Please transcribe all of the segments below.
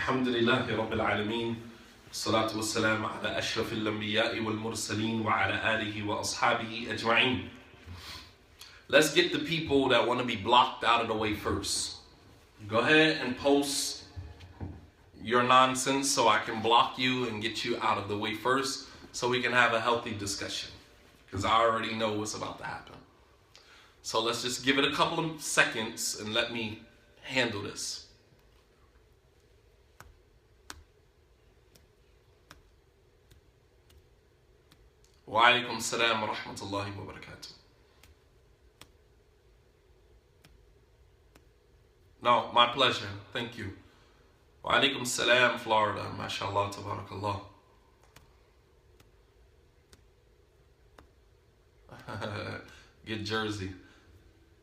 الحمد لله رب العالمين الصلاة والسلام على أشرف الأنبياء والمرسلين وعلى آله وأصحابه أجمعين. Let's get the people that want to be blocked out of the way first. Go ahead and post your nonsense so I can block you and get you out of the way first so we can have a healthy discussion, because I already know what's about to happen. So let's just give it a couple of seconds and let me handle this. Wa alaikum salam wa rahmatullahi wa barakatuh. No, my pleasure. Thank you. Wa alaikum salam, Florida. MashaAllah, tabarakallah. Get Jersey.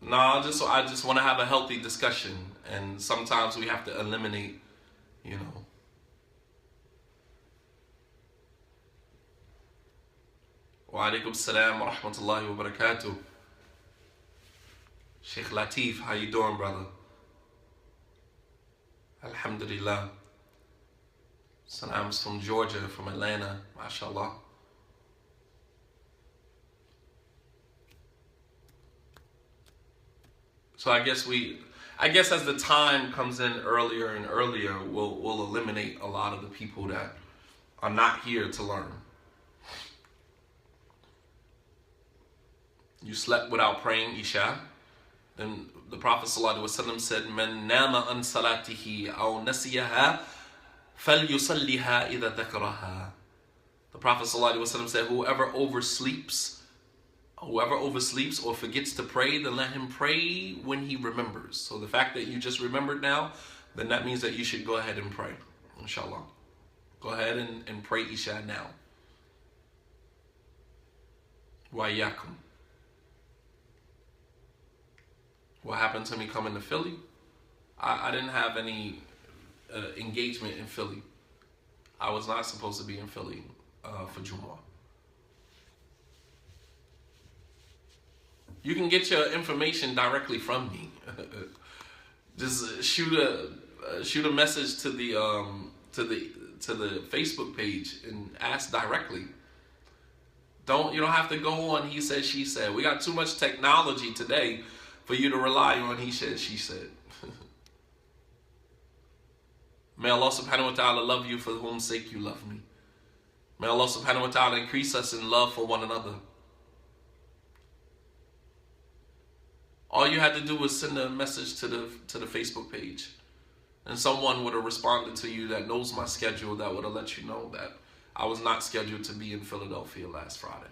No, I just want to have a healthy discussion, and sometimes we have to eliminate, Wa alaikum salam wa rahmatullahi wa barakatuh. Sheikh Latif, how you doing, brother? Alhamdulillah. Salams from Georgia, from Atlanta, mashallah. So I guess as the time comes in earlier and earlier, we'll eliminate a lot of the people that are not here to learn. You slept without praying Isha. Then the Prophet ﷺ said, "Man nama an salatihi aw nasiyaha falyusalliha idha dhakaraha." The Prophet ﷺ said, whoever oversleeps or forgets to pray, then let him pray when he remembers. So the fact that you just remembered now, then that means that you should go ahead and pray, inshallah. Go ahead and pray Isha now. Wa iyyakum. What happened to me coming to Philly? I didn't have any engagement in Philly. I was not supposed to be in Philly for Jumu'ah. You can get your information directly from me. Just shoot a message to the Facebook page and ask directly. You don't have to go on he said, she said. We got too much technology today for you to rely on he said, she said. May Allah subhanahu wa ta'ala love you for whom sake you love me. May Allah subhanahu wa ta'ala increase us in love for one another. All you had to do was send a message to the Facebook page, and someone would have responded to you that knows my schedule, that would have let you know that I was not scheduled to be in Philadelphia last Friday.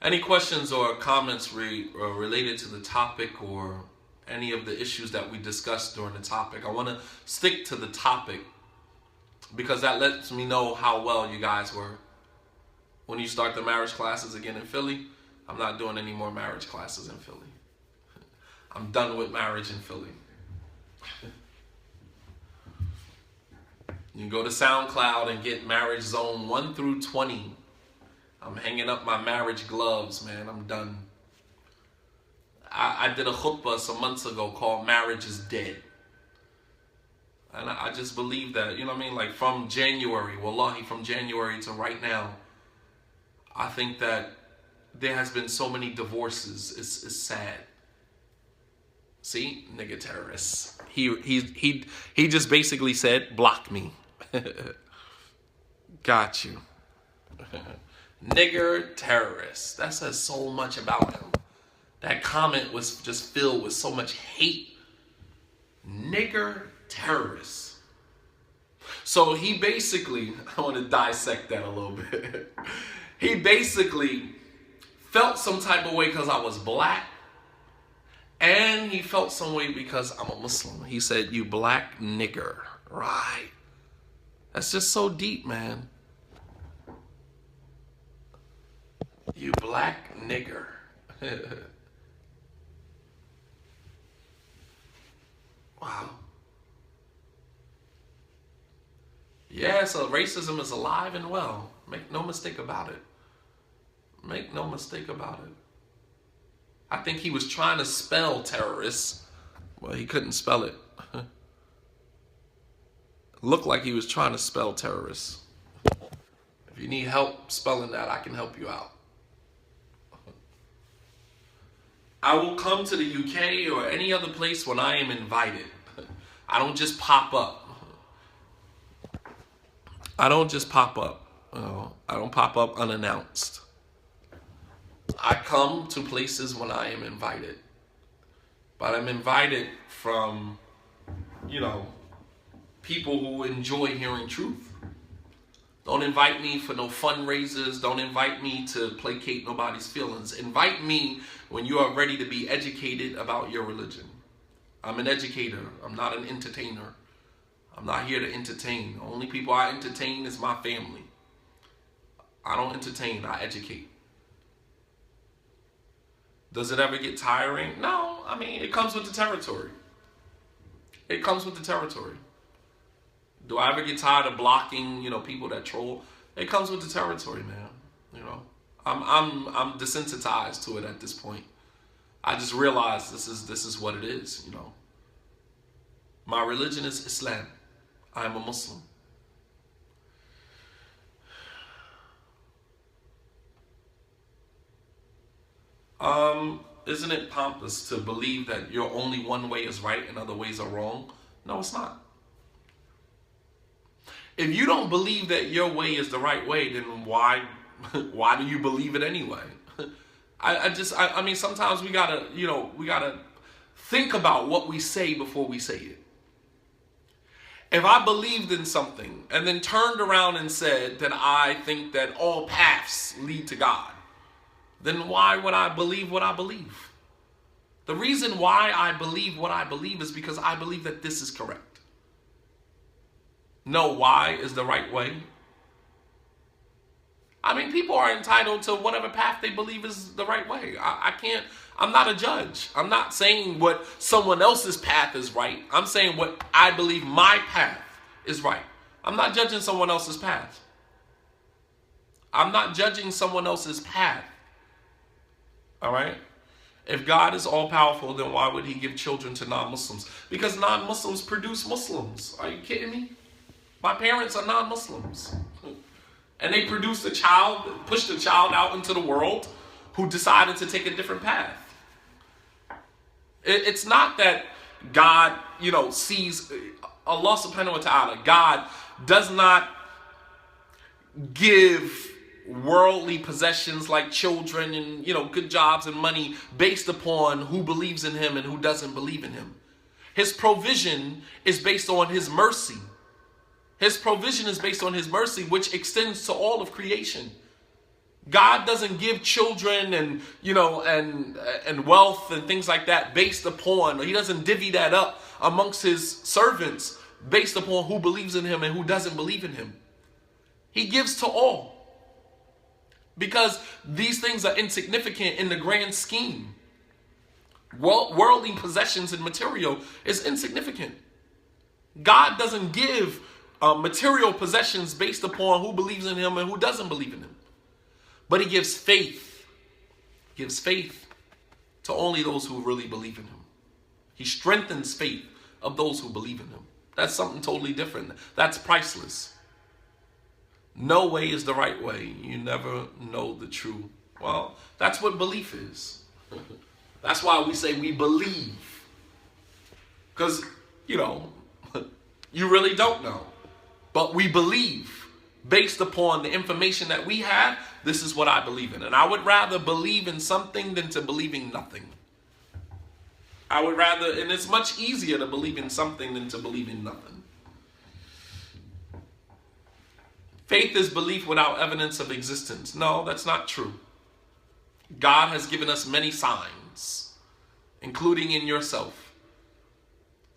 Any questions or comments related to the topic or any of the issues that we discussed during the topic? I want to stick to the topic because that lets me know how well you guys were. When you start the marriage classes again in Philly, I'm not doing any more marriage classes in Philly. I'm done with marriage in Philly. You can go to SoundCloud and get Marriage Zone 1 through 20. I'm hanging up my marriage gloves, man. I'm done. I did a khutbah some months ago called Marriage is Dead. And I just believe that, like from January, wallahi, from January to right now, I think that there has been so many divorces. It's sad. See, nigga terrorists. He just basically said, block me. Got you. Nigger terrorist. That says so much about him. That comment was just filled with so much hate. Nigger terrorist. So he basically, I want to dissect that a little bit. He basically felt some type of way because I was black, and he felt some way because I'm a Muslim. He said, "You black nigger." Right. That's just so deep, man. You black nigger. Wow. Yeah, so racism is alive and well. Make no mistake about it. Make no mistake about it. I think he was trying to spell terrorists. Well, he couldn't spell it. Looked like he was trying to spell terrorists. If you need help spelling that, I can help you out. I will come to the UK or any other place when I am invited. I don't just pop up. I don't just pop up. I don't pop up unannounced. I come to places when I am invited. But I'm invited from, people who enjoy hearing truth. Don't invite me for no fundraisers. Don't invite me to placate nobody's feelings. Invite me when you are ready to be educated about your religion. I'm an educator. I'm not an entertainer. I'm not here to entertain. The only people I entertain is my family. I don't entertain, I educate. Does it ever get tiring? No, it comes with the territory. It comes with the territory. Do I ever get tired of blocking, people that troll? It comes with the territory, man. I'm desensitized to it at this point. I just realized this is what it is, My religion is Islam. I am a Muslim. Isn't it pompous to believe that your only one way is right and other ways are wrong? No, it's not. If you don't believe that your way is the right way, then why do you believe it anyway? Sometimes we gotta think about what we say before we say it. If I believed in something and then turned around and said that I think that all paths lead to God, then why would I believe what I believe? The reason why I believe what I believe is because I believe that this is correct. No, why is the right way? People are entitled to whatever path they believe is the right way. I'm not a judge. I'm not saying what someone else's path is right. I'm saying what I believe my path is right. I'm not judging someone else's path. I'm not judging someone else's path. All right? If God is all-powerful, then why would he give children to non-Muslims? Because non-Muslims produce Muslims. Are you kidding me? My parents are non-Muslims. And they produced a child, pushed a child out into the world who decided to take a different path. It's not that God, sees Allah subhanahu wa ta'ala. God does not give worldly possessions like children and, good jobs and money based upon who believes in him and who doesn't believe in him. His provision is based on his mercy. His provision is based on his mercy, which extends to all of creation. God doesn't give children and, and wealth and things like that based upon, he doesn't divvy that up amongst his servants based upon who believes in him and who doesn't believe in him. He gives to all. Because these things are insignificant in the grand scheme. Worldly possessions and material is insignificant. God doesn't give material possessions based upon who believes in him and who doesn't believe in him. But he gives faith. He gives faith to only those who really believe in him. He strengthens faith of those who believe in him. That's something totally different. That's priceless. No way is the right way. You never know the truth. Well, that's what belief is. That's why we say we believe. Because, you really don't know. But we believe. Based upon the information that we have, this is what I believe in. And I would rather believe in something than to believing nothing. I would rather, and it's much easier to believe in something than to believe in nothing. Faith is belief without evidence of existence. No, that's not true. God has given us many signs, including in yourself.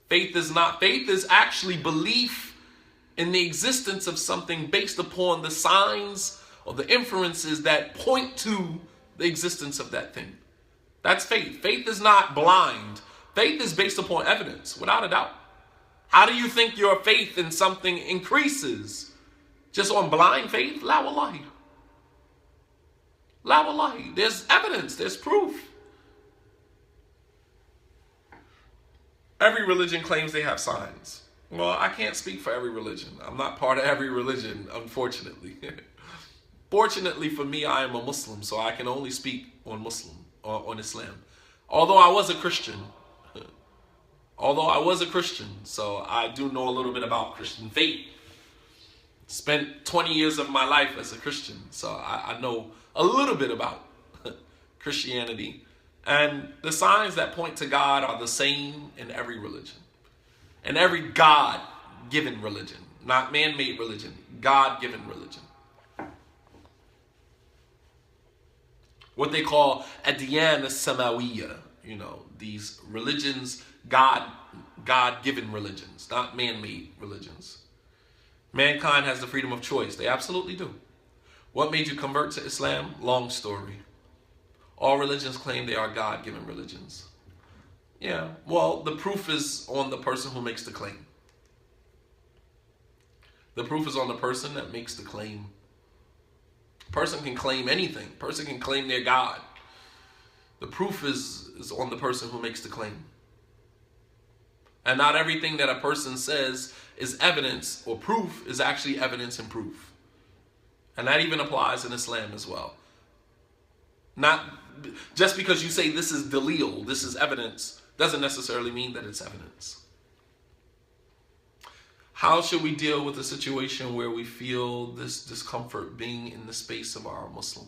Faith is actually belief in the existence of something based upon the signs or the inferences that point to the existence of that thing. That's faith. Faith is not blind. Faith is based upon evidence, without a doubt. How do you think your faith in something increases? Just on blind faith? La wallahi. La wallahi. There's evidence. There's proof. Every religion claims they have signs. Well, I can't speak for every religion. I'm not part of every religion, unfortunately. Fortunately for me, I am a Muslim, so I can only speak on Muslim or on Islam. Although I was a Christian. So I do know a little bit about Christian faith. Spent 20 years of my life as a Christian, so I know a little bit about Christianity. And the signs that point to God are the same in every religion. In every God-given religion. Not man-made religion. God-given religion. What they call Adyan as-Samawiyya. You know, these religions, God-given religions. Not man-made religions. Mankind has the freedom of choice. They absolutely do. What made you convert to Islam? Long story. All religions claim they are God-given religions. Yeah, well, the proof is on the person who makes the claim. The proof is on the person that makes the claim. Person can claim anything. Person can claim they're God. The proof is on the person who makes the claim. And not everything that a person says is evidence or proof is actually evidence and proof. And that even applies in Islam as well. Not just because you say this is dalil, this is evidence, doesn't necessarily mean that it's evidence. How should we deal with a situation where we feel this discomfort being in the space of our Muslim?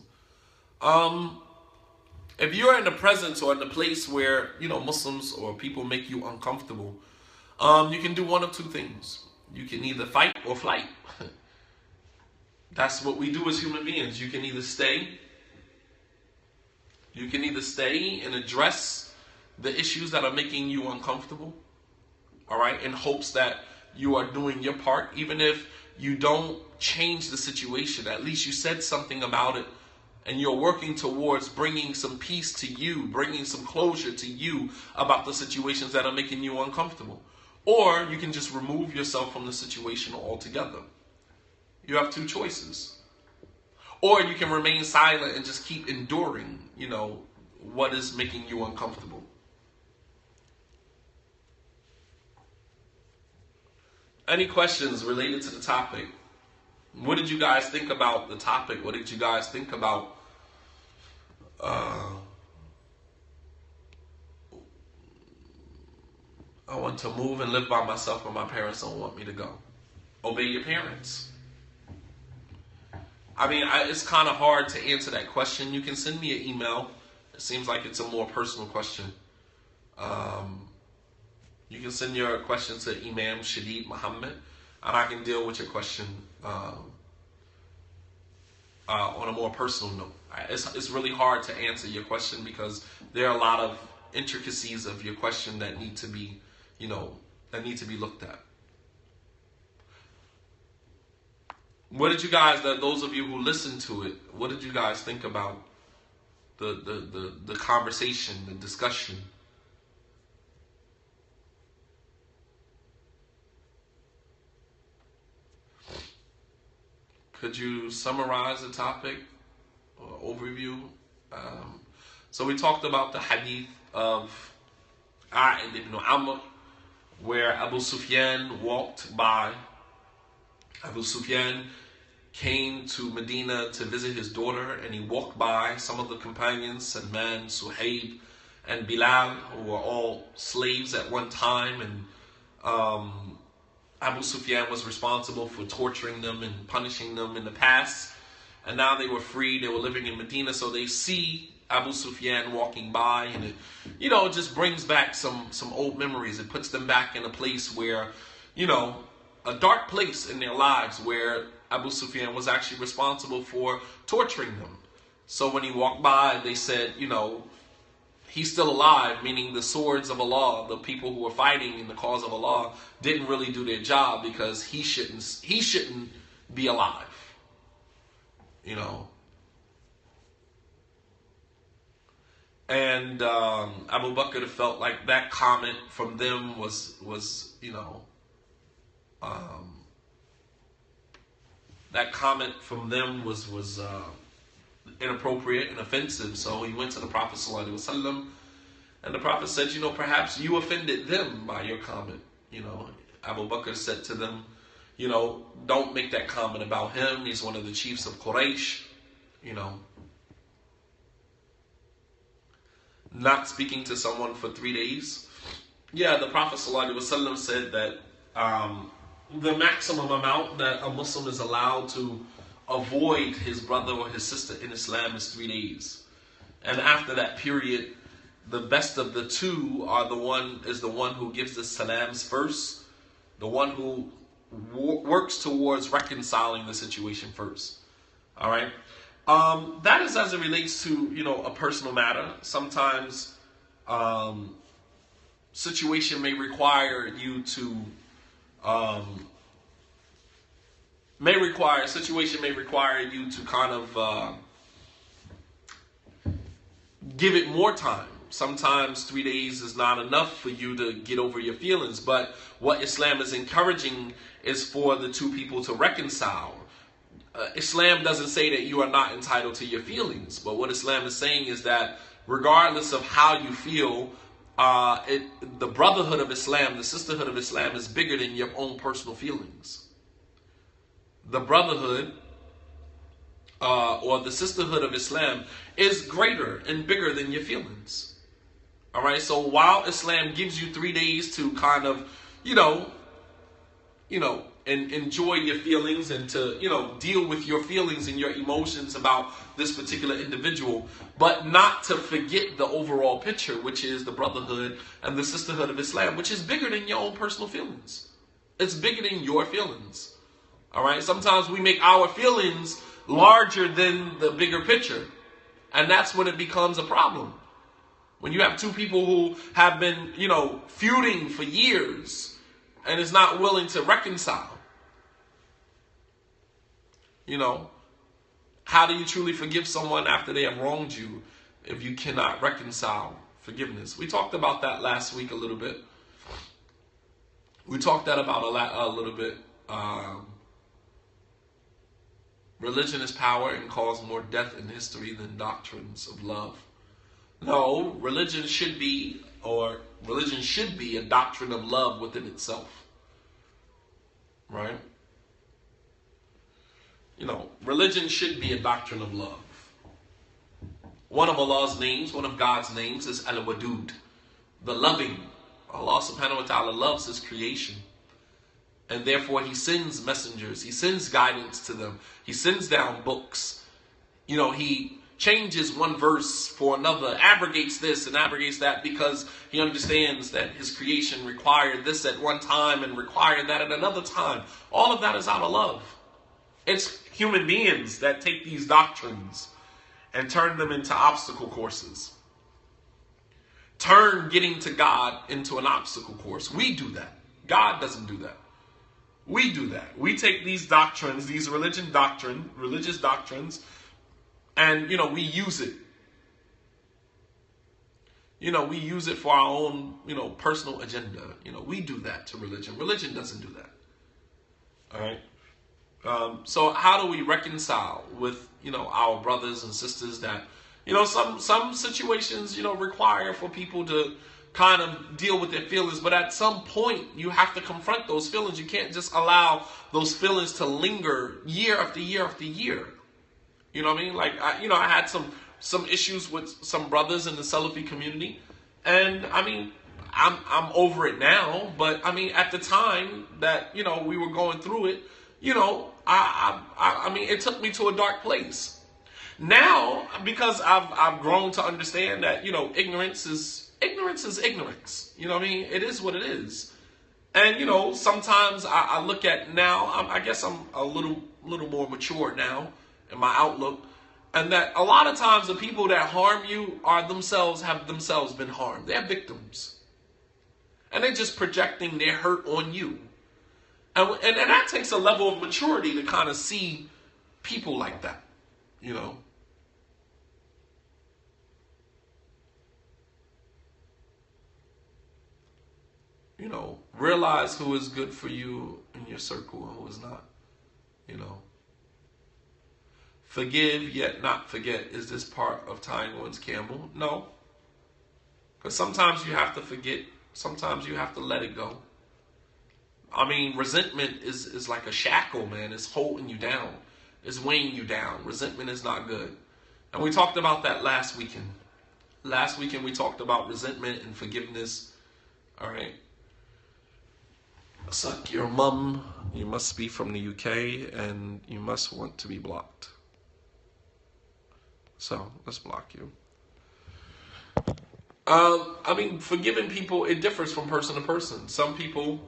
If you're in the presence or in the place where, Muslims or people make you uncomfortable, you can do one of two things. You can either fight or flight. That's what we do as human beings. You can either stay and address the issues that are making you uncomfortable, all right, in hopes that you are doing your part. Even if you don't change the situation, at least you said something about it, and you're working towards bringing some peace to you, bringing some closure to you about the situations that are making you uncomfortable. Or you can just remove yourself from the situation altogether. You have two choices. Or you can remain silent and just keep enduring, what is making you uncomfortable. Any questions related to the topic? What did you guys think about the topic? What did you guys think about I want to move and live by myself, but my parents don't want me to go. Obey your parents. I mean, it's kind of hard to answer that question. You can send me an email. It seems like it's a more personal question. You can send your question to Imam Shadid Muhammad, and I can deal with your question on a more personal note. It's really hard to answer your question because there are a lot of intricacies of your question that need to be, looked at. What did you guys, those of you who listened to it, what did you guys think about the conversation, the discussion? Could you summarize the topic or overview? So we talked about the hadith of A'id ibn Amr, where Abu Sufyan walked by. Abu Sufyan came to Medina to visit his daughter, and he walked by some of the companions, Salman, Suhaib, and Bilal, who were all slaves at one time, and Abu Sufyan was responsible for torturing them and punishing them in the past, and now they were free. They were living in Medina, so they see Abu Sufyan walking by, and it, it just brings back some old memories. It puts them back in a place where, a dark place in their lives where Abu Sufyan was actually responsible for torturing them. So when he walked by, they said, he's still alive, meaning the swords of Allah, the people who were fighting in the cause of Allah, didn't really do their job because he shouldn't be alive. And Abu Bakr felt like that comment from them was that comment from them was inappropriate and offensive. So he went to the Prophet ﷺ And the Prophet said, perhaps you offended them by your comment. Abu Bakr said to them, don't make that comment about him. He's one of the chiefs of Quraysh. Not speaking to someone for 3 days. Yeah, the Prophet ﷺ said that the maximum amount that a Muslim is allowed to avoid his brother or his sister in Islam is 3 days. And after that period, the best of the two is the one who gives the salams first, the one who works towards reconciling the situation first. All right? That is as it relates to, a personal matter. Sometimes situation may require you to kind of give it more time. Sometimes 3 days is not enough for you to get over your feelings. But what Islam is encouraging is for the two people to reconcile. Islam doesn't say that you are not entitled to your feelings. But what Islam is saying is that regardless of how you feel, the brotherhood of Islam, the sisterhood of Islam is bigger than your own personal feelings. The brotherhood or the sisterhood of Islam is greater and bigger than your feelings. All right, so while Islam gives you 3 days to kind of, and enjoy your feelings and to, deal with your feelings and your emotions about this particular individual, but not to forget the overall picture, which is the brotherhood and the sisterhood of Islam, which is bigger than your own personal feelings. It's bigger than your feelings. All right, sometimes we make our feelings larger than the bigger picture, and that's when it becomes a problem. When you have two people who have been, feuding for years and is not willing to reconcile. How do you truly forgive someone after they have wronged you if you cannot reconcile forgiveness? We talked about that last week a little bit. We talked that about a little bit. Religion is power and caused more death in history than doctrines of love. No, religion should be a doctrine of love within itself. Right? Religion should be a doctrine of love. One of Allah's names, one of God's names is Al-Wadud, the loving. Allah subhanahu wa ta'ala loves his creation. And therefore he sends messengers, he sends guidance to them, he sends down books. He changes one verse for another, abrogates this and abrogates that because he understands that his creation required this at one time and required that at another time. All of that is out of love. It's human beings that take these doctrines and turn them into obstacle courses. Turn getting to God into an obstacle course. We do that. God doesn't do that. We do that. We take these doctrines, these religious doctrines, and, we use it. We use it for our own, personal agenda. We do that to religion. Religion doesn't do that. All right? So how do we reconcile with, our brothers and sisters that, some situations, require for people to kind of deal with their feelings, but at some point you have to confront those feelings. You can't just allow those feelings to linger year after year after year. You know what I mean? Like, I had some issues with some brothers in the Salafi community, and I'm over it now. But at the time that we were going through it, it took me to a dark place. Now, because I've grown to understand that ignorance is ignorance. You know what I mean? It is what it is. And sometimes I look at now. I guess I'm a little more mature now in my outlook, and that a lot of times the people that harm you have themselves been harmed. They're victims, and they're just projecting their hurt on you. And that takes a level of maturity to kind of see people like that. Realize who is good for you in your circle and who is not. Forgive yet not forget. Is this part of tying one's camel? No. Because sometimes you have to forget. Sometimes you have to let it go. I mean, resentment is like a shackle, man. It's holding you down. It's weighing you down. Resentment is not good. And we talked about that last weekend. Last weekend we talked about resentment and forgiveness. All right. Suck your mum. You must be from the UK and you must want to be blocked. So let's block you. I mean, forgiving people, it differs from person to person. Some people,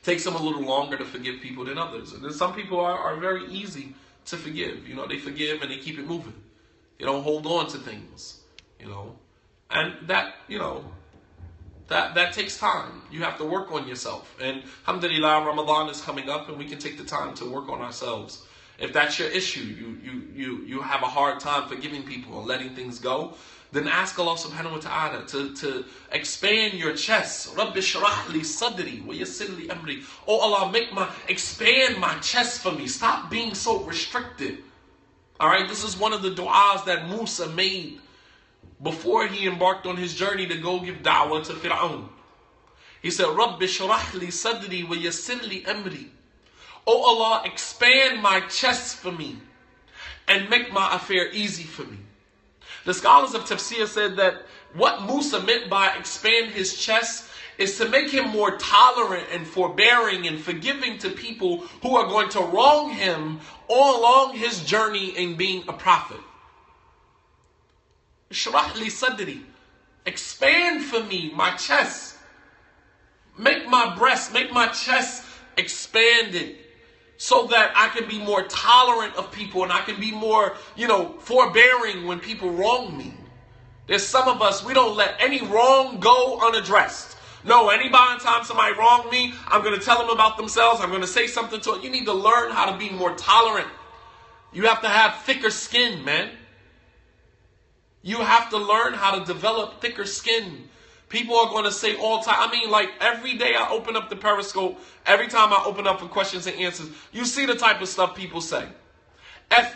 takes them a little longer to forgive people than others. And then some people are very easy to forgive. They forgive and they keep it moving. They don't hold on to things, And that, that takes time. You have to work on yourself. And alhamdulillah, Ramadan is coming up and we can take the time to work on ourselves. If that's your issue, you have a hard time forgiving people and letting things go, then ask Allah subhanahu wa ta'ala to expand your chest. Rabbi shrah li sadri wa yassir li amri. Oh Allah, expand my chest for me. Stop being so restricted. Alright, this is one of the du'as that Musa made before he embarked on his journey to go give da'wah to Fir'aun. He said, Rabbi shrah li sadri wa yassir li amri. Oh Allah, expand my chest for me and make my affair easy for me. The scholars of Tafsir said that what Musa meant by expand his chest is to make him more tolerant and forbearing and forgiving to people who are going to wrong him all along his journey in being a prophet. Shrah li sadri. Expand for me my chest. Make my breast, make my chest expanded, so that I can be more tolerant of people and I can be more, forbearing when people wrong me. There's some of us, we don't let any wrong go unaddressed. No, anytime somebody wrong me, I'm going to tell them about themselves. I'm going to say something to them. You need to learn how to be more tolerant. You have to have thicker skin, man. You have to learn how to develop thicker skin. People are going to say all the time. I mean, like every day I open up the Periscope, every time I open up for questions and answers, you see the type of stuff people say.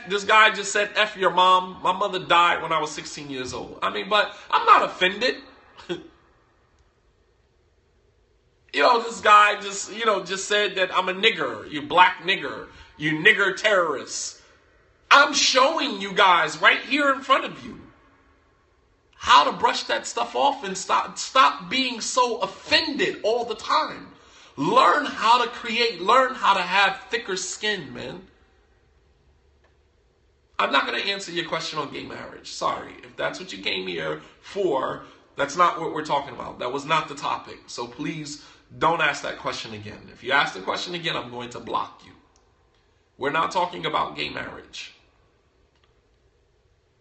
This guy just said, F your mom. My mother died when I was 16 years old. I mean, but I'm not offended. This guy just said that I'm a nigger. You black nigger. You nigger terrorist. I'm showing you guys right here in front of you how to brush that stuff off and stop being so offended all the time. Learn how to create, learn how to have thicker skin, man. I'm not going to answer your question on gay marriage. Sorry. If that's what you came here for, that's not what we're talking about. That was not the topic. So please don't ask that question again. If you ask the question again, I'm going to block you. We're not talking about gay marriage.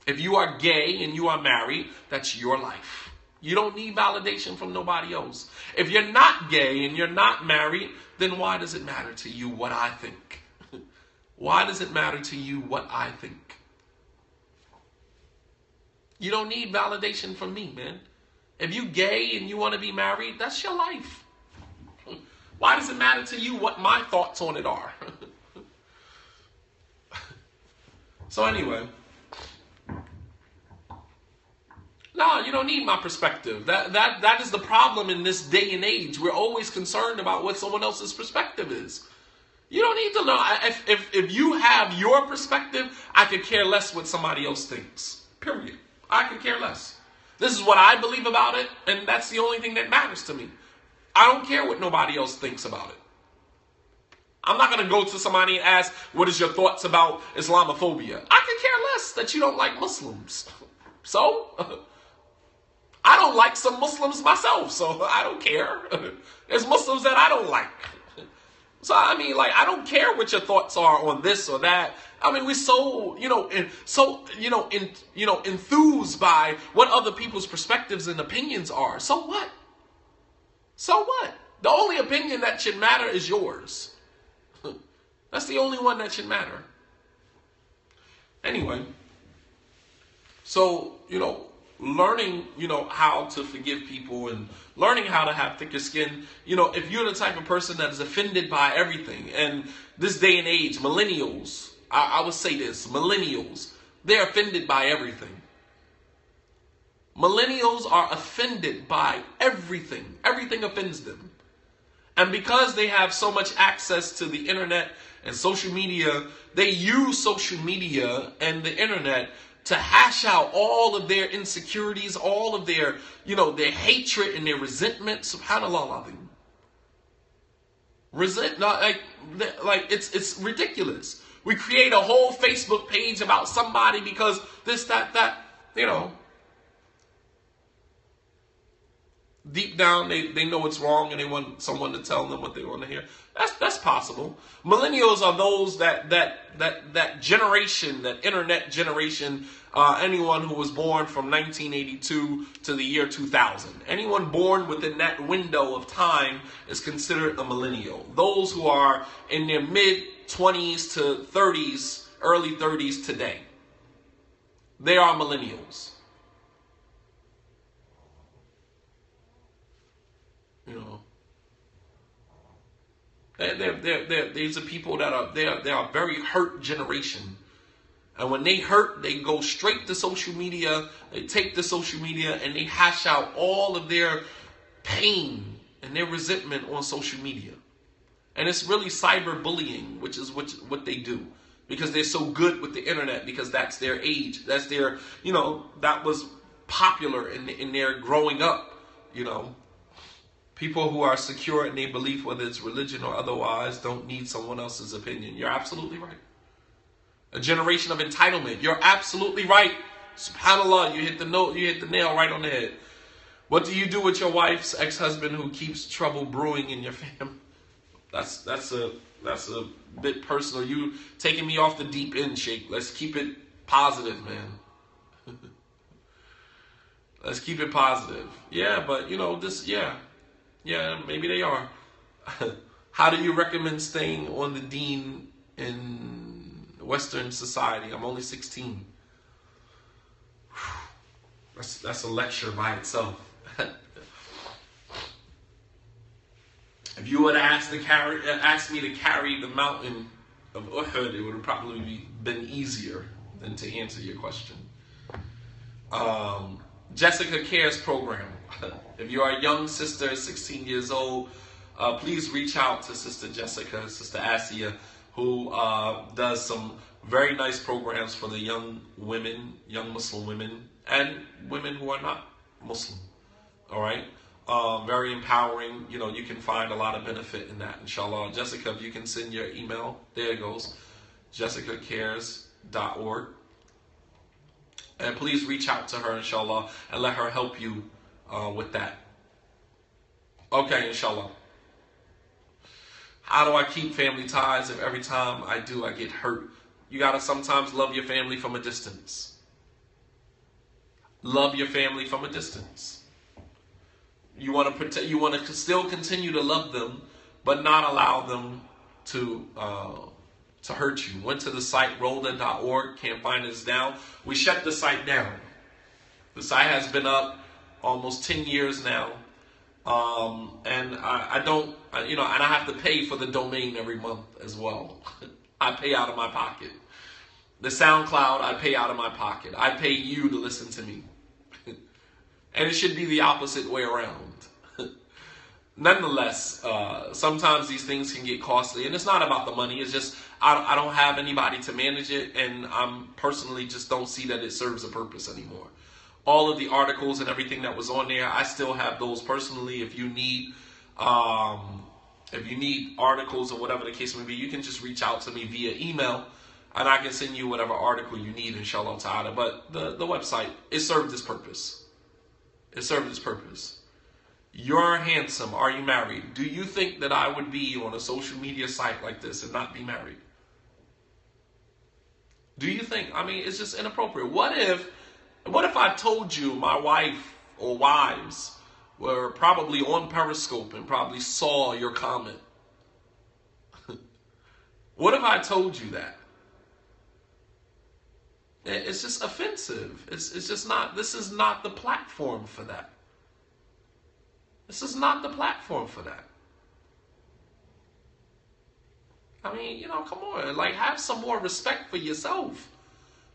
If you are gay and you are married, that's your life. You don't need validation from nobody else. If you're not gay and you're not married, then why does it matter to you what I think? Why does it matter to you what I think? You don't need validation from me, man. If you gay and you want to be married, that's your life. Why does it matter to you what my thoughts on it are? So anyway, no, you don't need my perspective. That is the problem in this day and age. We're always concerned about what someone else's perspective is. You don't need to know. If you have your perspective, I could care less what somebody else thinks. Period. I could care less. This is what I believe about it, and that's the only thing that matters to me. I don't care what nobody else thinks about it. I'm not going to go to somebody and ask, what is your thoughts about Islamophobia? I could care less that you don't like Muslims. So, I don't like some Muslims myself, so I don't care. There's Muslims that I don't like. So, I mean, like, I don't care what your thoughts are on this or that. I mean, we're so, enthused by what other people's perspectives and opinions are. So what? So what? The only opinion that should matter is yours. That's the only one that should matter. Anyway, so, learning, how to forgive people and learning how to have thicker skin. If you're the type of person that is offended by everything, and this day and age, millennials, I would say this, millennials, they're offended by everything. Millennials are offended by everything. Everything offends them. And because they have so much access to the internet and social media, they use social media and the internet to hash out all of their insecurities, all of their, their hatred and their resentment. SubhanAllah. It's ridiculous. We create a whole Facebook page about somebody because this, that, deep down, they know it's wrong and they want someone to tell them what they want to hear. That's possible. Millennials are those that generation, that internet generation. Anyone who was born from 1982 to the year 2000. Anyone born within that window of time is considered a millennial. Those who are in their mid-20s to 30s, early 30s today, they are millennials. These are people that are they are a very hurt generation. And when they hurt, they go straight to social media. They take the social media and they hash out all of their pain and their resentment on social media. And it's really cyberbullying, which is what they do. Because they're so good with the internet, because that's their age. That's their, that was popular in their growing up, People who are secure in their belief, whether it's religion or otherwise, don't need someone else's opinion. You're absolutely right. A generation of entitlement. You're absolutely right. SubhanAllah, you hit the nail right on the head. What do you do with your wife's ex-husband who keeps trouble brewing in your family? That's a bit personal. You taking me off the deep end, Sheikh. Let's keep it positive, man. Let's keep it positive. Yeah, but Yeah, maybe they are. How do you recommend staying on the deen in Western society? I'm only 16. That's a lecture by itself. If you would ask me to carry the mountain of Uhud, it would have probably been easier than to answer your question. Jessica Cares program. If you are a young sister, 16 years old, please reach out to Sister Jessica, Sister Asia, who does some very nice programs for the young women, young Muslim women, and women who are not Muslim. All right? Very empowering. You can find a lot of benefit in that, inshallah. Jessica, if you can send your email, there it goes, jessicacares.org. And please reach out to her, inshallah, and let her help you with that. Okay, inshallah. How do I keep family ties if every time I do, I get hurt? You got to sometimes love your family from a distance. Love your family from a distance. You want to protect. You want to still continue to love them, but not allow them to hurt you. Went to the site rolda.org. Can't find us now. We shut the site down. The site has been up almost 10 years now. And I don't, and I have to pay for the domain every month as well. I pay out of my pocket. The SoundCloud, I pay out of my pocket. I pay you to listen to me. And it should be the opposite way around. Nonetheless, sometimes these things can get costly, and it's not about the money. It's just I don't have anybody to manage it, and I'm personally just don't see that it serves a purpose anymore. All of the articles and everything that was on there, I still have those personally. If you need articles or whatever the case may be, you can just reach out to me via email, and I can send you whatever article you need, inshallah ta'ala. But the website, it served its purpose. It served its purpose. You're handsome. Are you married? Do you think that I would be on a social media site like this and not be married? Do you think? I mean, it's just inappropriate. What if I told you my wife or wives were probably on Periscope and probably saw your comment? What if I told you that? It's just offensive. It's just not, this is not the platform for that. This is not the platform for that. I mean, come on. Like, have some more respect for yourself.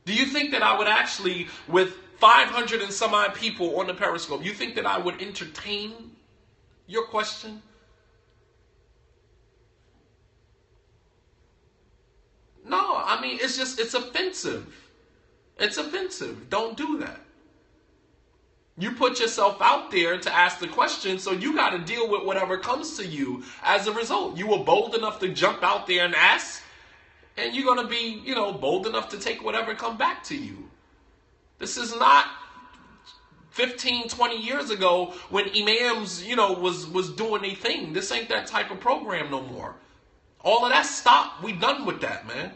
Do you think that I would actually, with 500 and some odd people on the Periscope. You think that I would entertain your question? No, I mean, it's offensive. It's offensive. Don't do that. You put yourself out there to ask the question, so you got to deal with whatever comes to you as a result. You were bold enough to jump out there and ask, and you're going to be, bold enough to take whatever come back to you. This is not 15, 20 years ago when imams, was doing a thing. This ain't that type of program no more. All of that stopped. We done with that, man.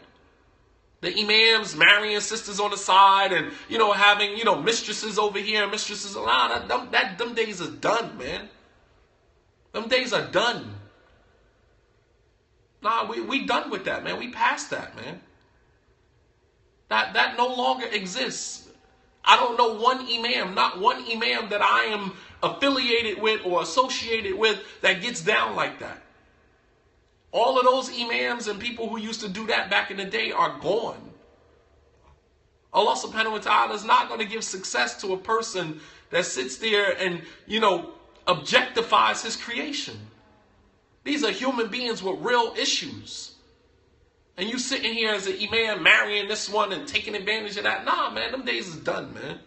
The imams marrying sisters on the side and, having, mistresses over here and mistresses around. Them days are done, man. Them days are done. Nah, we done with that, man. We past that, man. That no longer exists. I don't know not one imam that I am affiliated with or associated with that gets down like that. All of those imams and people who used to do that back in the day are gone. Allah subhanahu wa ta'ala is not going to give success to a person that sits there and, objectifies his creation. These are human beings with real issues. And you sitting here as an imam marrying this one and taking advantage of that. Nah, man, them days is done, man.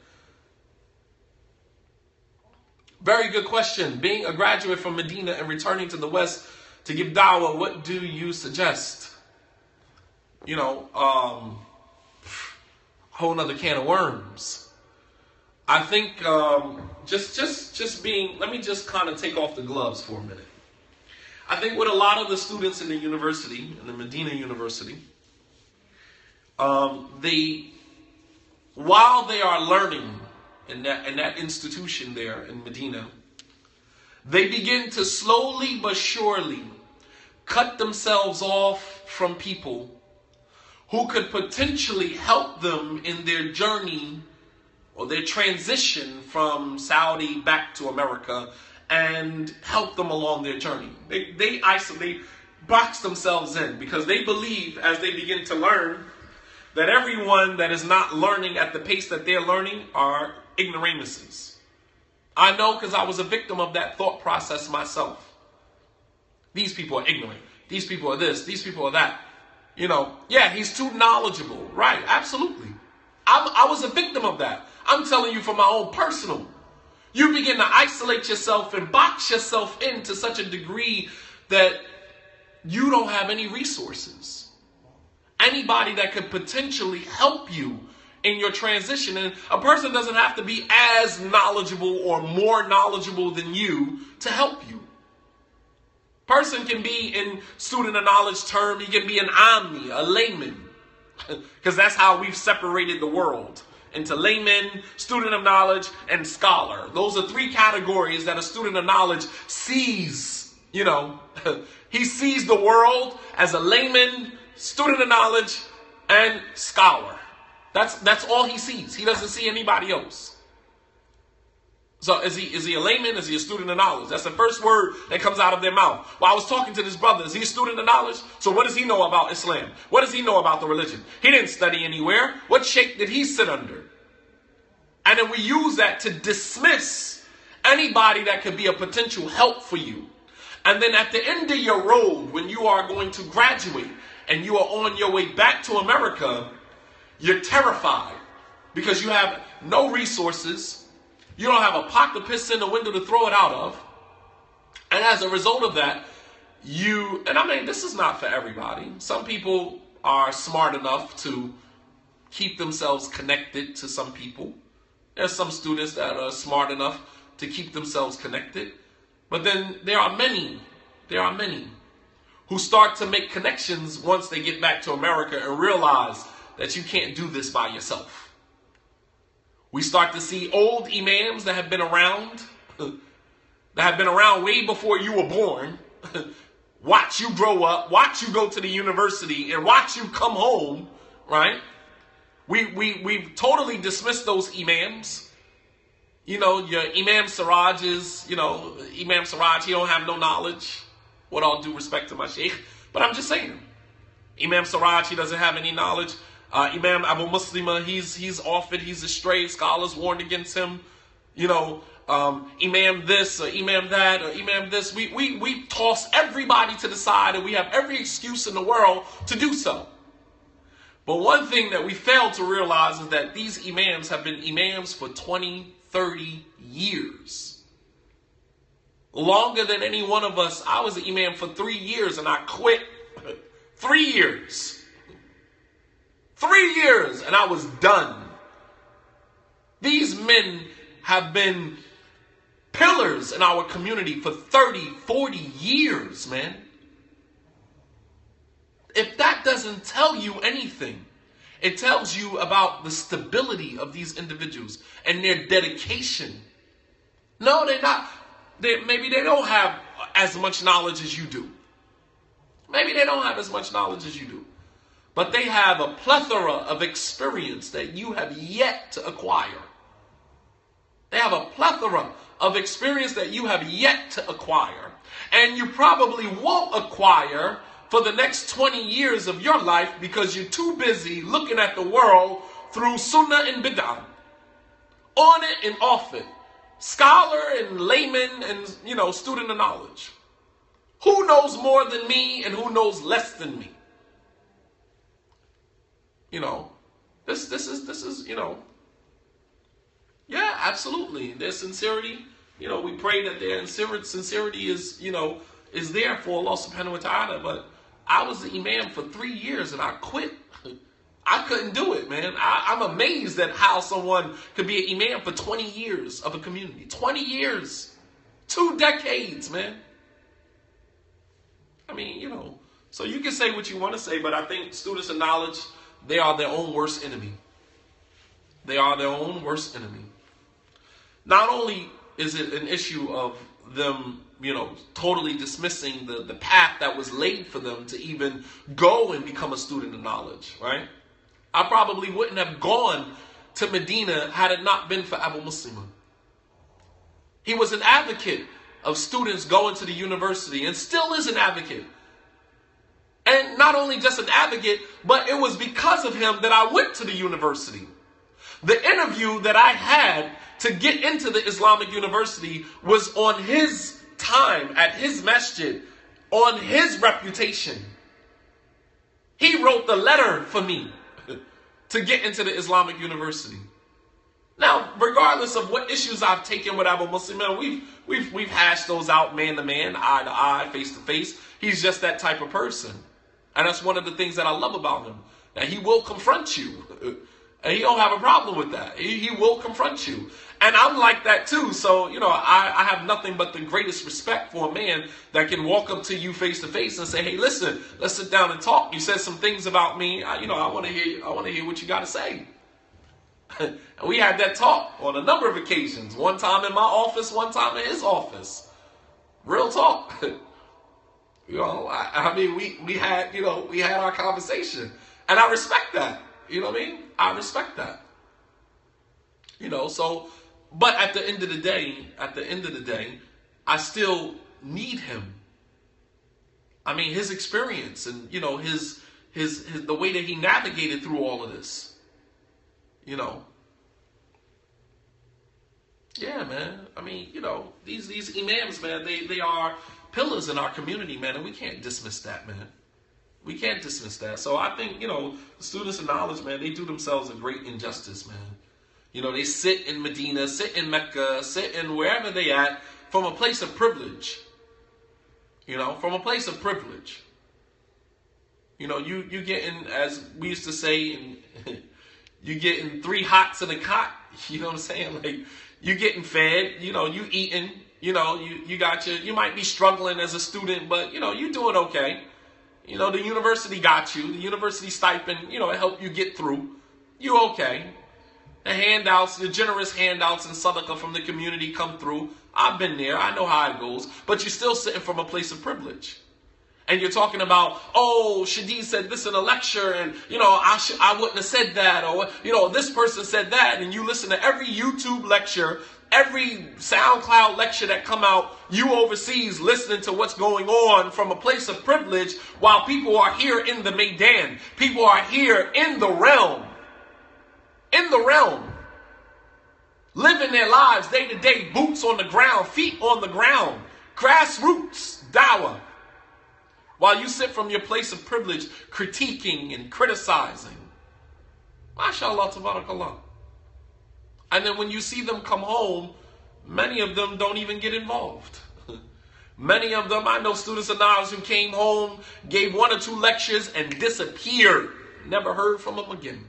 Very good question. Being a graduate from Medina and returning to the West to give da'wah, what do you suggest? Whole nother can of worms. I think let me just kind of take off the gloves for a minute. I think with a lot of the students in the university, in the Medina University, while they are learning in that institution there in Medina, they begin to slowly but surely cut themselves off from people who could potentially help them in their journey or their transition from Saudi back to America and help them along their journey. They isolate, box themselves in because they believe as they begin to learn that everyone that is not learning at the pace that they're learning are ignoramuses. I know because I was a victim of that thought process myself. These people are ignorant. These people are this. These people are that. Yeah, he's too knowledgeable. Right, absolutely. I was a victim of that. I'm telling you from my own personal. You begin to isolate yourself and box yourself in to such a degree that you don't have any resources. Anybody that could potentially help you in your transition. And a person doesn't have to be as knowledgeable or more knowledgeable than you to help you. Person can be, in student of knowledge term, he can be an omni, a layman. Because that's how we've separated the world into layman, student of knowledge, and scholar. Those are three categories that a student of knowledge sees. He sees the world as a layman, student of knowledge, and scholar. That's all he sees. He doesn't see anybody else. So is he a layman? Is he a student of knowledge? That's the first word that comes out of their mouth. Well, I was talking to this brother. Is he a student of knowledge? So what does he know about Islam? What does he know about the religion? He didn't study anywhere. What sheikh did he sit under? And then we use that to dismiss anybody that could be a potential help for you. And then at the end of your road, when you are going to graduate and you are on your way back to America, you're terrified because you have no resources. You don't have a pot to piss in the window to throw it out of. And as a result of that, this is not for everybody. Some people are smart enough to keep themselves connected to some people. There's some students that are smart enough to keep themselves connected. But then there are many who start to make connections once they get back to America and realize that you can't do this by yourself. We start to see old imams that have been around way before you were born, watch you grow up, watch you go to the university, and watch you come home, right? We've totally dismissed those imams. Your Imam Siraj is, Imam Siraj, he don't have no knowledge, with all due respect to my sheikh, but I'm just saying, Imam Siraj, he doesn't have any knowledge. Imam Abu Muslima, he's off it, he's astray, scholars warned against him. You know, Imam this or Imam that or Imam this. We toss everybody to the side, and we have every excuse in the world to do so. But one thing that we fail to realize is that these imams have been imams for 20, 30 years. Longer than any one of us. I was an imam for 3 years and I quit. 3 years. 3 years and I was done. These men have been pillars in our community for 30, 40 years, man. If that doesn't tell you anything, it tells you about the stability of these individuals and their dedication. No, they're not. Maybe they don't have as much knowledge as you do. Maybe they don't have as much knowledge as you do. But they have a plethora of experience that you have yet to acquire. They have a plethora of experience that you have yet to acquire. And you probably won't acquire for the next 20 years of your life because you're too busy looking at the world through sunnah and bid'ah. On it and off it. Scholar and layman and, student of knowledge. Who knows more than me and who knows less than me? This is, yeah, absolutely. Their sincerity, we pray that their sincerity is, is there for Allah subhanahu wa ta'ala. But I was the imam for 3 years and I quit. I couldn't do it, man. I'm amazed at how someone could be an imam for 20 years of a community. 20 years. 2 decades, man. I mean, so you can say what you want to say, but I think students of knowledge, they are their own worst enemy. They are their own worst enemy. Not only is it an issue of them, totally dismissing the path that was laid for them to even go and become a student of knowledge, right? I probably wouldn't have gone to Medina had it not been for Abu Muslima. He was an advocate of students going to the university and still is an advocate. And not only just an advocate, but it was because of him that I went to the university. The interview that I had to get into the Islamic University was on his time, at his masjid, on his reputation. He wrote the letter for me to get into the Islamic University. Now, regardless of what issues I've taken with Abu Muslima, we've hashed those out man to man, eye to eye, face to face. He's just that type of person. And that's one of the things that I love about him. That he will confront you. And he don't have a problem with that. He will confront you. And I'm like that too. So, I have nothing but the greatest respect for a man that can walk up to you face to face and say, hey, listen, let's sit down and talk. You said some things about me. I want to hear what you got to say. And we had that talk on a number of occasions. One time in my office, one time in his office. Real talk. We had our conversation. And I respect that. You know what I mean? I respect that. But at the end of the day, I still need him. I mean, his experience and, his the way that he navigated through all of this. Yeah, man. I mean, these imams, man, they are pillars in our community, man, and we can't dismiss that, man. We can't dismiss that. So I think, the students of knowledge, man, they do themselves a great injustice, man. They sit in Medina, sit in Mecca, sit in wherever they at from a place of privilege. From a place of privilege. You getting, as we used to say, you getting 3 hots in a cot. You know what I'm saying? Like, you getting fed, you eating, you got you might be struggling as a student, but, you doing okay. The university got you. The university stipend, it helped you get through. You okay. The handouts, the generous handouts and sadaqah from the community come through. I've been there. I know how it goes. But you're still sitting from a place of privilege. And you're talking about, oh, Shadid said this in a lecture and, I wouldn't have said that. Or, this person said that. And you listen to every YouTube lecture, every SoundCloud lecture that come out, you overseas listening to what's going on from a place of privilege, while people are here in the Maidan. People are here in the realm. Living their lives day to day, boots on the ground, feet on the ground, grassroots, dawah. While you sit from your place of privilege critiquing and criticizing. MashaAllah, tabarakallah. And then when you see them come home, many of them don't even get involved. Many of them, I know students of knowledge who came home, gave 1 or 2 lectures and disappeared. Never heard from them again.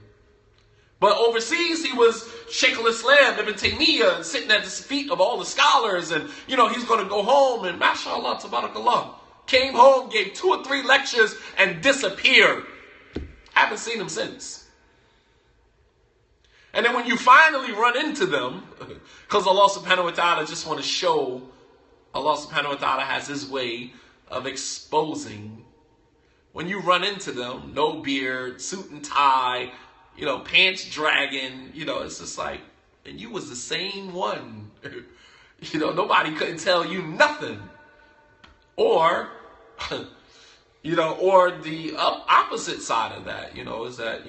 But overseas, he was Shaykh al-Islam, Ibn Taymiyyah, and sitting at the feet of all the scholars. And, he's going to go home and MashaAllah, tabarakallah. Came home, gave 2 or 3 lectures and disappeared. Haven't seen him since. And then when you finally run into them, because Allah subhanahu wa ta'ala just want to show, Allah subhanahu wa ta'ala has his way of exposing. When you run into them, no beard, suit and tie, pants dragging, it's just like, and you was the same one. Nobody couldn't tell you nothing. Or, or the opposite side of that, is that,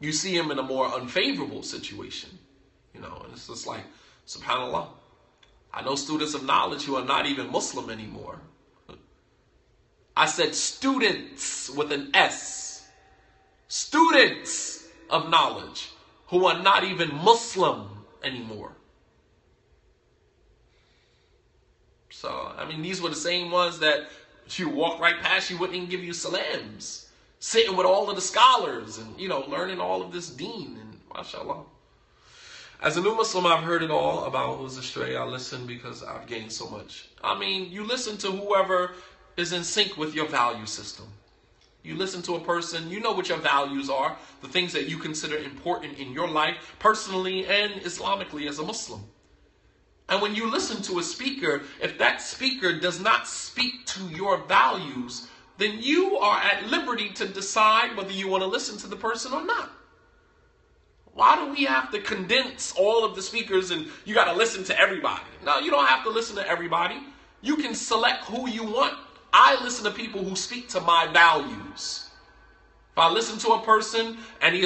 you see him in a more unfavorable situation, and it's just like, subhanAllah. I know students of knowledge who are not even Muslim anymore. I said students with an S. Students of knowledge who are not even Muslim anymore. So, these were the same ones that you walk right past, you wouldn't even give you salams. Sitting with all of the scholars and, learning all of this deen and mashallah. As a new Muslim, I've heard it all about who's astray. I listen because I've gained so much. You listen to whoever is in sync with your value system. You listen to a person, you know what your values are, the things that you consider important in your life, personally and Islamically as a Muslim. And when you listen to a speaker, if that speaker does not speak to your values, then you are at liberty to decide whether you want to listen to the person or not. Why do we have to condense all of the speakers and you got to listen to everybody? No, you don't have to listen to everybody. You can select who you want. I listen to people who speak to my values. If I listen to a person and he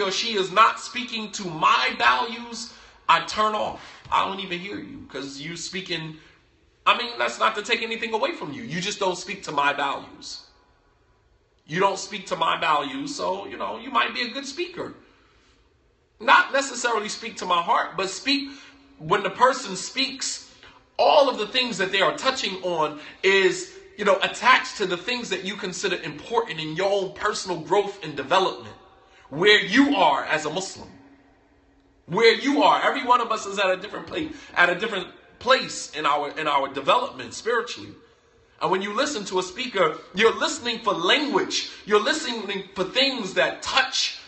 or she is not speaking to my values, I turn off. I don't even hear you because you speaking. That's not to take anything away from you. You just don't speak to my values. You don't speak to my values, so, you might be a good speaker. Not necessarily speak to my heart, but speak when the person speaks, all of the things that they are touching on is, attached to the things that you consider important in your own personal growth and development, where you are as a Muslim. Where you are. Every one of us is at a different place in our development spiritually. And when you listen to a speaker, you're listening for language. You're listening for things that touch,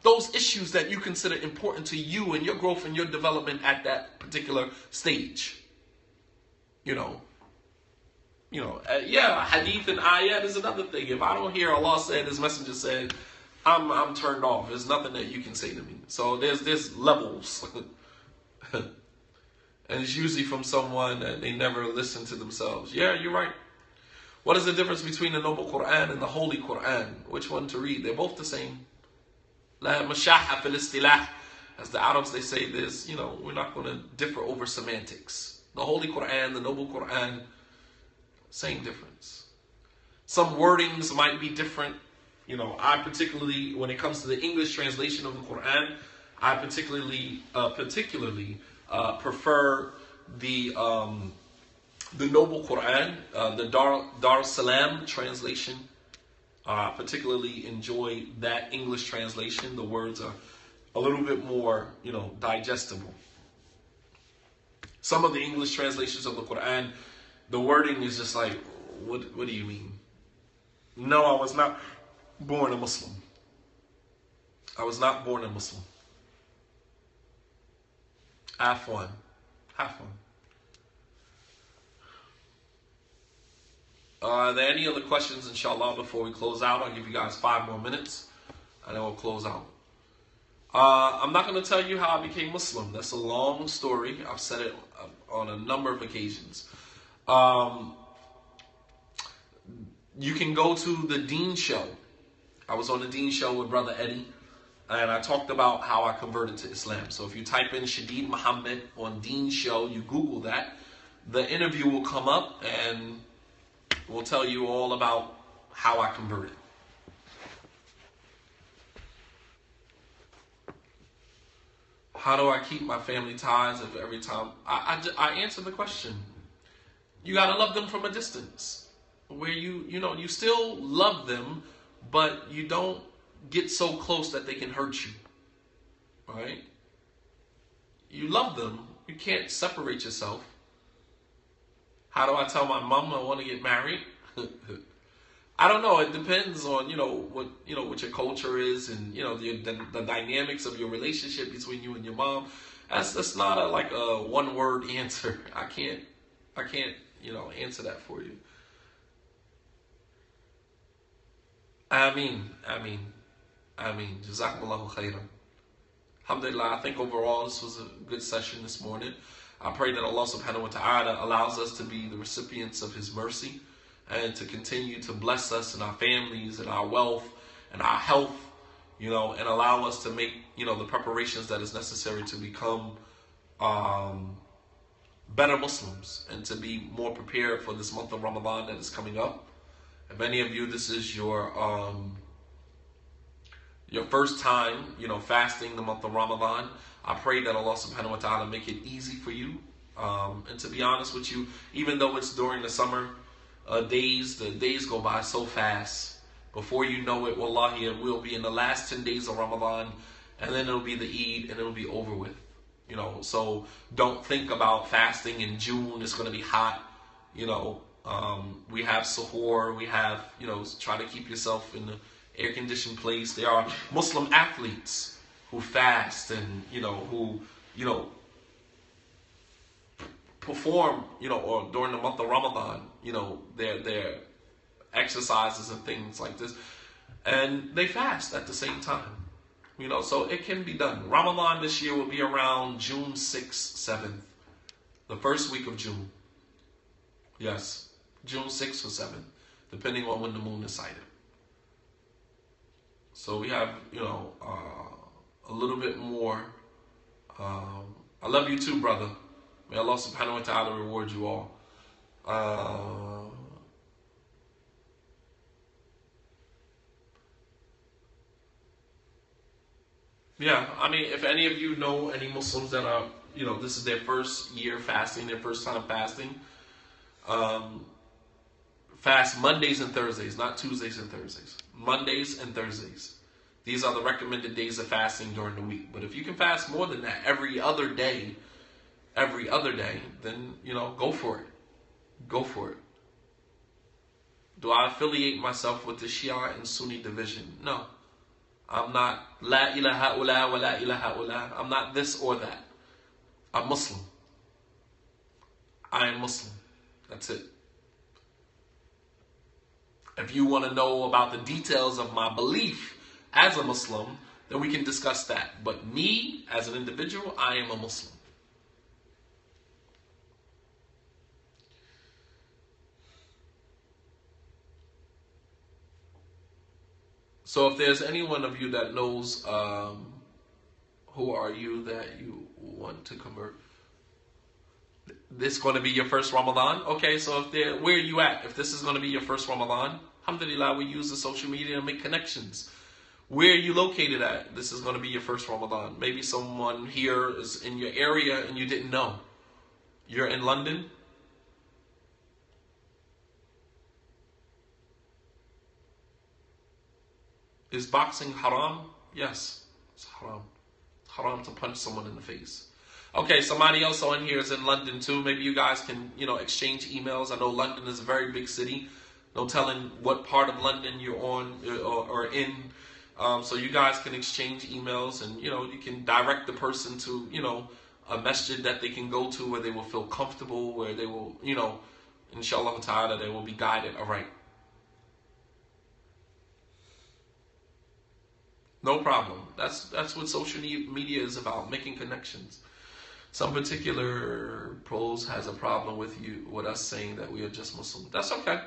those issues that you consider important to you and your growth and your development at that particular stage. Hadith and ayat is another thing. If I don't hear Allah said, His Messenger said, I'm turned off. There's nothing that you can say to me. So there's levels. And it's usually from someone that they never listen to themselves. Yeah, you're right. What is the difference between the Noble Quran and the Holy Quran? Which one to read? They're both the same. La mashaha fil istilah. As the Arabs, they say this, we're not going to differ over semantics. The Holy Quran, the Noble Quran, same difference. Some wordings might be different. I particularly, when it comes to the English translation of the Quran, I particularly prefer the Noble Quran, the Dar Salam translation. I particularly enjoy that English translation. The words are a little bit more, digestible. Some of the English translations of the Quran, the wording is just like, what do you mean? No, I was not born a Muslim. I was not born a Muslim. Afwan. Are there any other questions, inshallah, before we close out? I'll give you guys 5 more minutes, and then we'll close out. I'm not going to tell you how I became Muslim. That's a long story. I've said it on a number of occasions. You can go to the Dean Show. I was on the Dean Show with Brother Eddie, and I talked about how I converted to Islam. So if you type in Shadeed Muhammad on Dean Show, you Google that, the interview will come up, and we'll tell you all about how I converted. How do I keep my family ties if every time I answer the question? You gotta love them from a distance, where you still love them, but you don't get so close that they can hurt you. Right? You love them. You can't separate yourself. How do I tell my mom I want to get married? I don't know. It depends on what your culture is, and the dynamics of your relationship between you and your mom. That's not a one word answer. I can't answer that for you. Ameen. Jazakumullahu khairan. Alhamdulillah, I think overall this was a good session this morning. I pray that Allah subhanahu wa ta'ala allows us to be the recipients of His mercy, and to continue to bless us and our families and our wealth and our health, and allow us to make, the preparations that is necessary to become better Muslims, and to be more prepared for this month of Ramadan that is coming up. If any of you, this is your first time, fasting the month of Ramadan, I pray that Allah subhanahu wa ta'ala make it easy for you. And to be honest with you, even though it's during the summer days, the days go by so fast. Before you know it, wallahi, it will be in the last 10 days of Ramadan, and then it'll be the Eid, and it'll be over with. So don't think about fasting in June. It's going to be hot. We have suhoor. We have, try to keep yourself in the air-conditioned place. There are Muslim athletes who fast and, who perform, or during the month of Ramadan, their exercises and things like this. And they fast at the same time. So it can be done. Ramadan this year will be around June 6th, 7th. The first week of June. Yes. June 6th or 7th. Depending on when the moon is sighted. So we have, a little bit more. I love you too, brother. May Allah subhanahu wa ta'ala reward you all. Yeah, if any of you know any Muslims that are, this is their first year fasting, their first time fasting, fast Mondays and Thursdays, not Tuesdays and Thursdays. Mondays and Thursdays. These are the recommended days of fasting during the week. But if you can fast more than that every other day, then, go for it. Go for it. Do I affiliate myself with the Shia and Sunni division? No. I'm not La ilaha ula wa la ilaha ula. I'm not this or that. I'm Muslim. I am Muslim. That's it. If you want to know about the details of my belief as a Muslim, then we can discuss that. But me, as an individual, I am a Muslim. So if there's any one of you that knows who are you that you want to convert, this going to be your first Ramadan? Okay, so where are you at? If this is going to be your first Ramadan, alhamdulillah, we use the social media to make connections. Where are you located at? This is going to be your first Ramadan. Maybe someone here is in your area and you didn't know. You're in London. Is boxing haram? Yes, it's haram. It's haram to punch someone in the face. Okay, somebody else on here is in London too. Maybe you guys can, exchange emails. I know London is a very big city. No telling what part of London you're on or in. So you guys can exchange emails, and, you can direct the person to, a masjid that they can go to where they will feel comfortable, where they will, inshallah ta'ala, they will be guided. All right. No problem. That's what social media is about, making connections. Some particular pros has a problem with us saying that we are just Muslim. That's okay.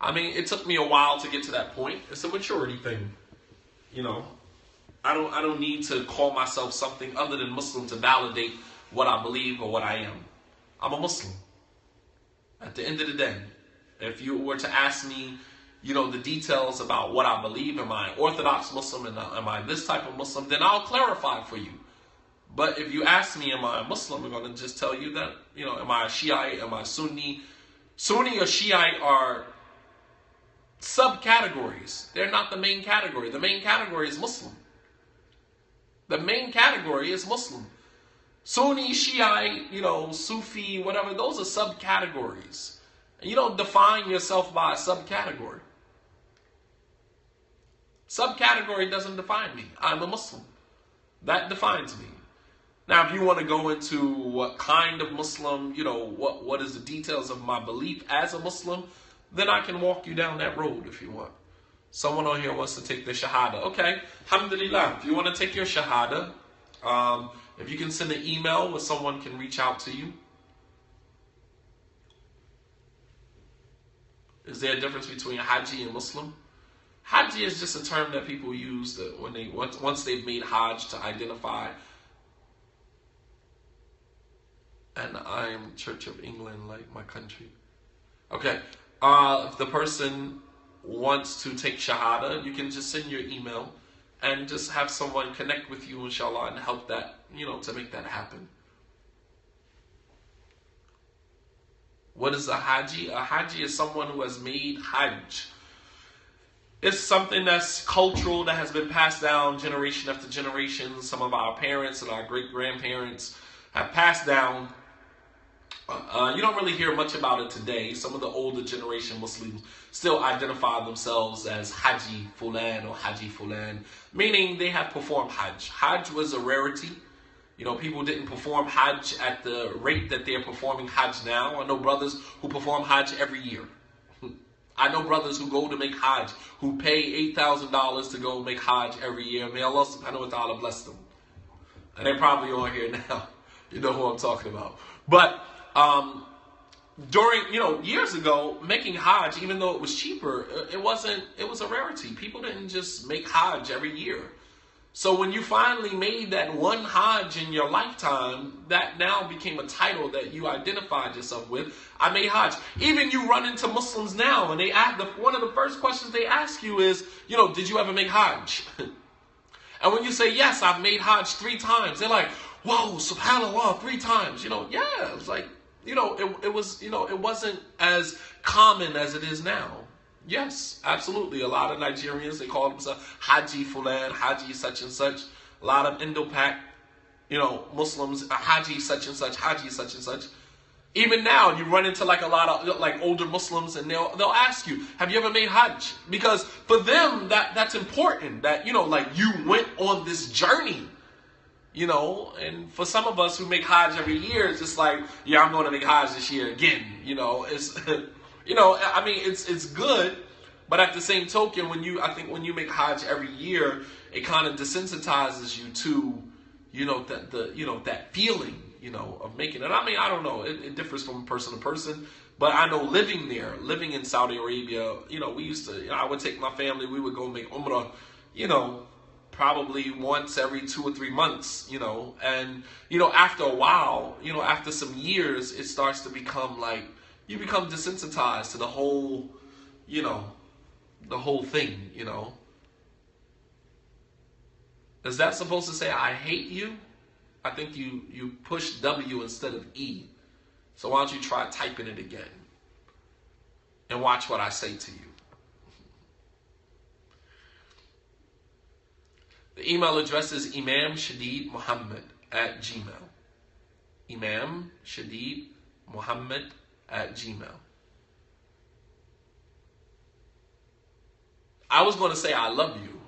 I mean, it took me a while to get to that point. It's a maturity thing. You know, I don't need to call myself something other than Muslim to validate what I believe or what I am. I'm a Muslim. At the end of the day, if you were to ask me, the details about what I believe, am I Orthodox Muslim and am I this type of Muslim, then I'll clarify for you. But if you ask me, am I a Muslim, I'm going to just tell you that, am I a Shiite, am I Sunni? Sunni or Shiite are subcategories. They're not the main category. The main category is Muslim. The main category is Muslim. Sunni, Shiite, Sufi, whatever, those are subcategories. And you don't define yourself by a subcategory. Subcategory doesn't define me. I'm a Muslim. That defines me. Now, if you want to go into what kind of Muslim, what is the details of my belief as a Muslim, then I can walk you down that road if you want. Someone on here wants to take the Shahada. Okay, alhamdulillah. If you want to take your Shahada, if you can send an email where someone can reach out to you. Is there a difference between Haji and Muslim? Haji is just a term that people use when once they've made Hajj to identify. And I am Church of England, like my country. Okay, if the person wants to take Shahada, you can just send your email and just have someone connect with you, inshallah, and help that, to make that happen. What is a Haji? A Haji is someone who has made Hajj. It's something that's cultural, that has been passed down generation after generation. Some of our parents and our great-grandparents have passed down. You don't really hear much about it today. Some of the older generation Muslims still identify themselves as Haji Fulan or Haji Fulan, meaning they have performed Hajj. Hajj was a rarity. People didn't perform Hajj at the rate that they're performing Hajj now. I know brothers who perform Hajj every year. I know brothers who go to make Hajj, who pay $8,000 to go make Hajj every year. May Allah subhanahu wa ta'ala bless them. And they're probably on here now. You know who I'm talking about. But during, years ago, making Hajj, even though it was cheaper, it was a rarity. People didn't just make Hajj every year. So when you finally made that one Hajj in your lifetime, that now became a title that you identified yourself with. I made Hajj. Even you run into Muslims now, and they ask, one of the first questions they ask you is, did you ever make Hajj? And when you say, yes, I've made Hajj 3 times, they're like, whoa, subhanAllah, 3 times. Yeah, it's like, it wasn't as common as it is now. Yes, absolutely. A lot of Nigerians, they call themselves Haji Fulan, Haji such and such. A lot of Indo-Pak, Muslims, Haji such and such, Haji such and such. Even now, you run into like a lot of like older Muslims, and they'll ask you, have you ever made Hajj? Because for them, that's important. That like you went on this journey. And for some of us who make Hajj every year, it's just like, yeah, I'm going to make Hajj this year again. It's it's good, but at the same token, when you make Hajj every year, it kind of desensitizes you to, that feeling, of making it. I don't know. It differs from person to person, but I know living in Saudi Arabia, we used to, I would take my family, we would go make Umrah, probably once every 2 or 3 months, and, after a while, after some years, it starts to become like, you become desensitized to the whole, the whole thing, Is that supposed to say, I hate you? I think you push W instead of E. So why don't you try typing it again? And watch what I say to you. The email address is imamshadidmuhammad@gmail. imamshadidmuhammad@gmail. I was going to say I love you.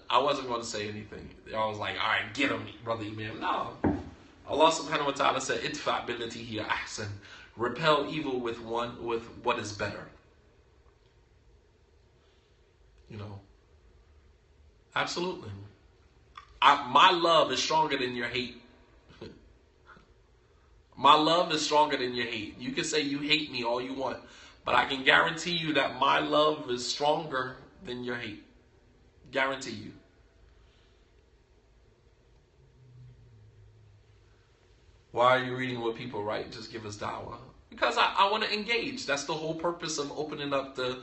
I wasn't going to say anything. I was like, all right, get him, brother Imam. No. Allah subhanahu wa ta'ala said, idfa' billati hiya ahsan. Repel evil with what is better. Absolutely. My love is stronger than your hate. My love is stronger than your hate. You can say you hate me all you want, but I can guarantee you that my love is stronger than your hate. Guarantee you. Why are you reading what people write? Just give us dawah. Because I want to engage. That's the whole purpose of opening up the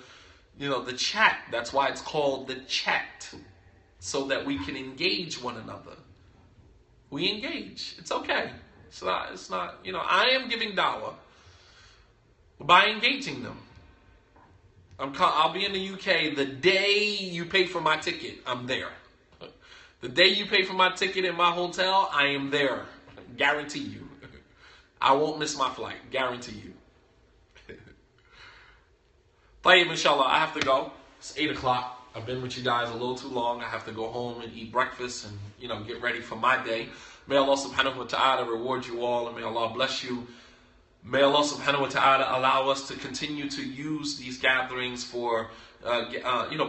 chat. That's why it's called the chat. So that we can engage one another. We engage. It's okay. It's not, I am giving dawah by engaging them. I'll be in the UK the day you pay for my ticket. I'm there. The day you pay for my ticket in my hotel, I am there. Guarantee you. I won't miss my flight. Guarantee you. Tayyib, inshallah, I have to go. It's 8 o'clock. I've been with you guys a little too long. I have to go home and eat breakfast and, get ready for my day. May Allah subhanahu wa ta'ala reward you all, and may Allah bless you. May Allah subhanahu wa ta'ala allow us to continue to use these gatherings for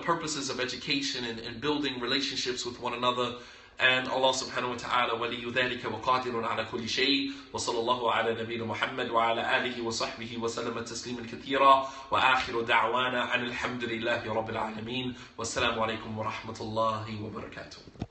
purposes of education and building relationships with one another. And Allah subhanahu wa ta'ala waliyu dhalika wa qadirun ala kulli shay. Wa sallallahu ala nabiyyina Muhammad wa ala alihi wa sahbihi wa sallama tasliman kathira. Wa akhiru da'wana anil hamdulillahi rabbil alameen. Wassalamu alaikum wa rahmatullahi wa barakatuh.